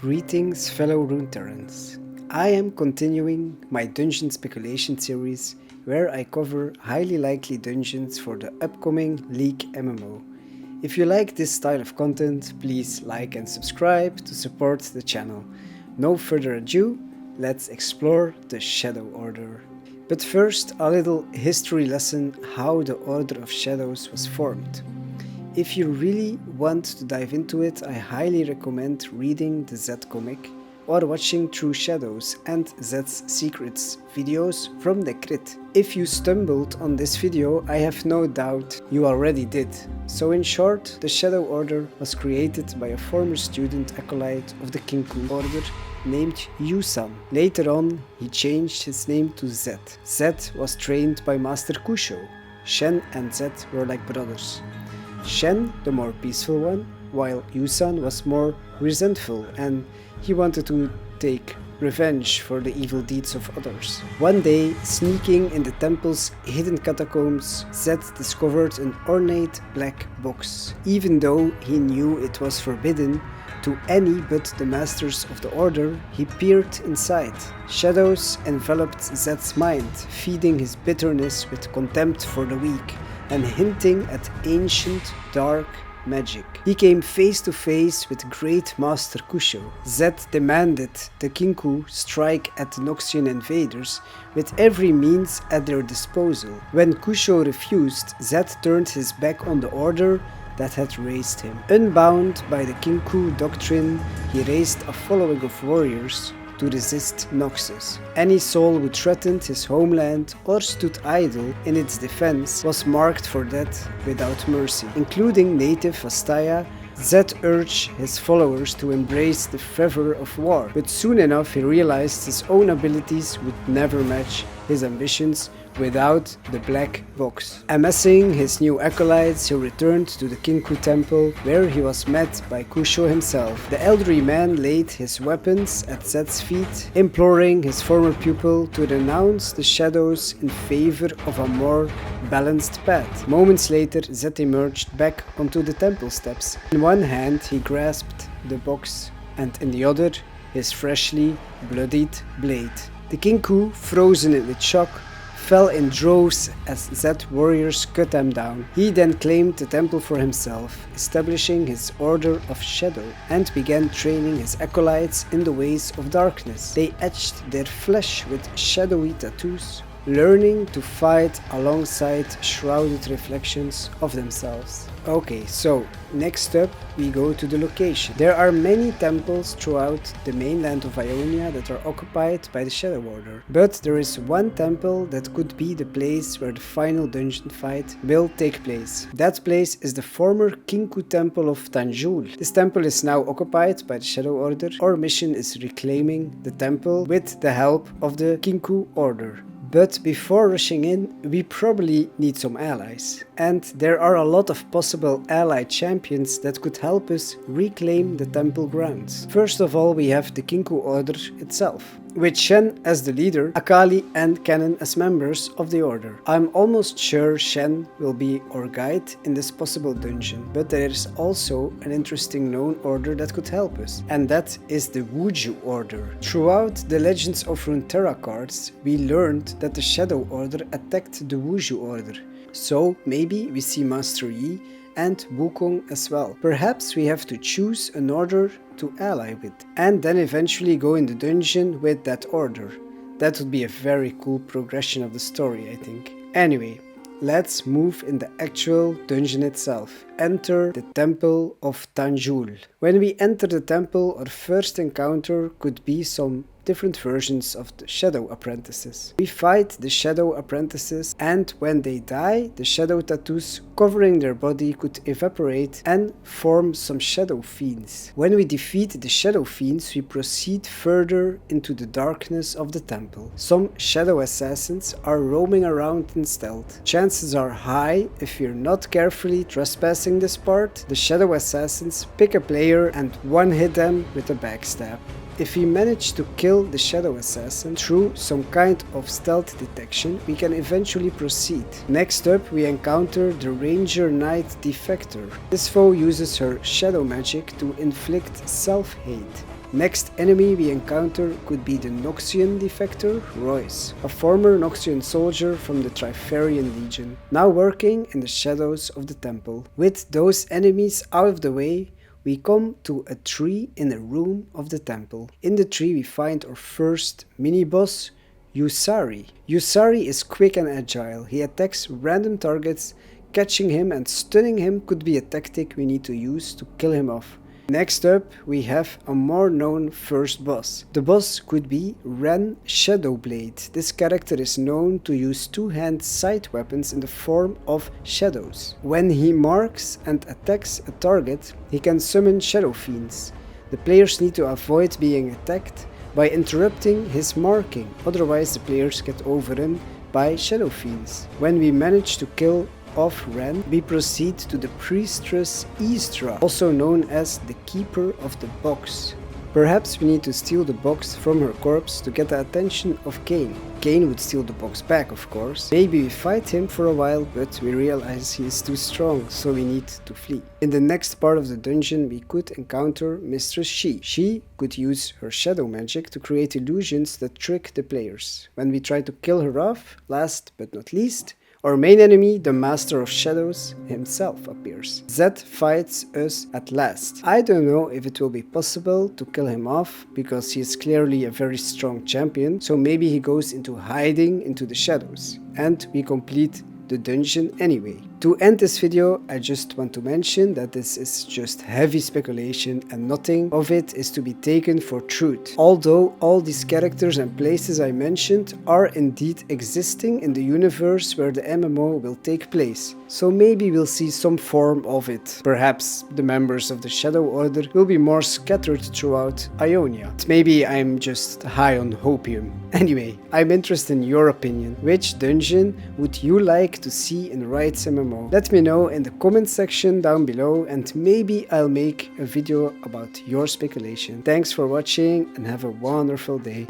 Greetings fellow Runeterrans. I am continuing my dungeon speculation series where I cover highly likely dungeons for the upcoming League MMO. If you like this style of content, please like and subscribe to support the channel. No further ado, let's explore the Shadow Order. But first, a little history lesson how the Order of Shadows was formed. If you really want to dive into it, I highly recommend reading the Z comic or watching True Shadows and Z's Secrets videos from the crit. If you stumbled on this video, I have no doubt you already did. So in short, the Shadow Order was created by a former student acolyte of the Kinkou Order named Yusan. Later on, he changed his name to Z. Z was trained by Master Kusho. Shen and Z were like brothers. Shen, the more peaceful one, while Yusan was more resentful and he wanted to take revenge for the evil deeds of others. One day, sneaking in the temple's hidden catacombs, Zed discovered an ornate black box. Even though he knew it was forbidden to any but the masters of the order, he peered inside. Shadows enveloped Zed's mind, feeding his bitterness with contempt for the weak and hinting at ancient dark magic. He came face to face with Great Master Kusho. Zed demanded the Kinkou strike at the Noxian invaders with every means at their disposal. When Kusho refused, Zed turned his back on the order that had raised him. Unbound by the Kinkou doctrine, he raised a following of warriors to resist Noxus. Any soul who threatened his homeland or stood idle in its defense was marked for death without mercy, including native Vastaya. Zed urged his followers to embrace the fervor of war, but soon enough he realized his own abilities would never match his ambitions without the black box. Amassing his new acolytes, he returned to the Kinkou Temple, where he was met by Kusho himself. The elderly man laid his weapons at Zed's feet, imploring his former pupil to renounce the shadows in favor of a more balanced path. Moments later, Zed emerged back onto the temple steps. In one hand he grasped the box, and in the other his freshly bloodied blade. The Kinkou, frozen with shock, fell in droves as Zed warriors cut them down. He then claimed the temple for himself, establishing his Order of Shadow, and began training his acolytes in the ways of darkness. They etched their flesh with shadowy tattoos, learning to fight alongside shrouded reflections of themselves. Okay, so next up we go to the location. There are many temples throughout the mainland of Ionia that are occupied by the Shadow Order, but there is one temple that could be the place where the final dungeon fight will take place. That place is the former Kinkou Temple of Thanjuul. This temple is now occupied by the Shadow Order. Our mission is reclaiming the temple with the help of the Kinkou Order. But before rushing in, we probably need some allies. And there are a lot of possible ally champions that could help us reclaim the temple grounds. First of all, we have the Kinkou Order itself, with Shen as the leader, Akali and Canon as members of the order. I'm almost sure Shen will be our guide in this possible dungeon, but there is also an interesting known order that could help us, and that is the Wuju Order. Throughout the Legends of Runeterra cards, we learned that the Shadow Order attacked the Wuju Order, so maybe we see Master Yi and Wukong as well. Perhaps we have to choose an order to ally with, and then eventually go in the dungeon with that order. That would be a very cool progression of the story, I think. Anyway, let's move in the actual dungeon itself. Enter the Temple of Thanjuul. When we enter the temple, our first encounter could be some different versions of the Shadow Apprentices. We fight the Shadow Apprentices, and when they die, the shadow tattoos covering their body could evaporate and form some Shadow Fiends. When we defeat the Shadow Fiends, we proceed further into the darkness of the temple. Some Shadow Assassins are roaming around in stealth. Chances are high, if you're not carefully trespassing this part, the Shadow Assassins pick a player and one-hit them with a backstab. If we manage to kill the Shadow Assassin through some kind of stealth detection, we can eventually proceed. Next up, we encounter the Ranger Knight Defector. This foe uses her shadow magic to inflict self-hate. Next enemy we encounter could be the Noxian defector, Royce, a former Noxian soldier from the Trifarian Legion, now working in the shadows of the temple. With those enemies out of the way, we come to a tree in a room of the temple. In the tree we find our first mini-boss, Yusari. Yusari is quick and agile. He attacks random targets. Catching him and stunning him could be a tactic we need to use to kill him off. Next up, we have a more known first boss. The boss could be Ren Shadowblade. This character is known to use two-hand side weapons in the form of shadows. When he marks and attacks a target, he can summon shadow fiends. The players need to avoid being attacked by interrupting his marking, otherwise the players get overrun by shadow fiends. When we manage to kill off Ren, we proceed to the Priestess Istra, also known as the Keeper of the Box. Perhaps we need to steal the box from her corpse to get the attention of Kain. Kain would steal the box back, of course. Maybe we fight him for a while, but we realize he is too strong, so we need to flee. In the next part of the dungeon, we could encounter Mistress Shi. She could use her shadow magic to create illusions that trick the players. When we try to kill her off, last but not least, our main enemy, the Master of Shadows himself, appears. Zed fights us at last. I don't know if it will be possible to kill him off, because he is clearly a very strong champion, so maybe he goes into hiding into the shadows, and we complete the dungeon anyway. To end this video, I just want to mention that this is just heavy speculation and nothing of it is to be taken for truth. Although all these characters and places I mentioned are indeed existing in the universe where the MMO will take place. So maybe we'll see some form of it. Perhaps the members of the Shadow Order will be more scattered throughout Ionia. Maybe I'm just high on hopium. Anyway, I'm interested in your opinion. Which dungeon would you like to see in Riot MMO? Let me know in the comment section down below and maybe I'll make a video about your speculation. Thanks for watching and have a wonderful day.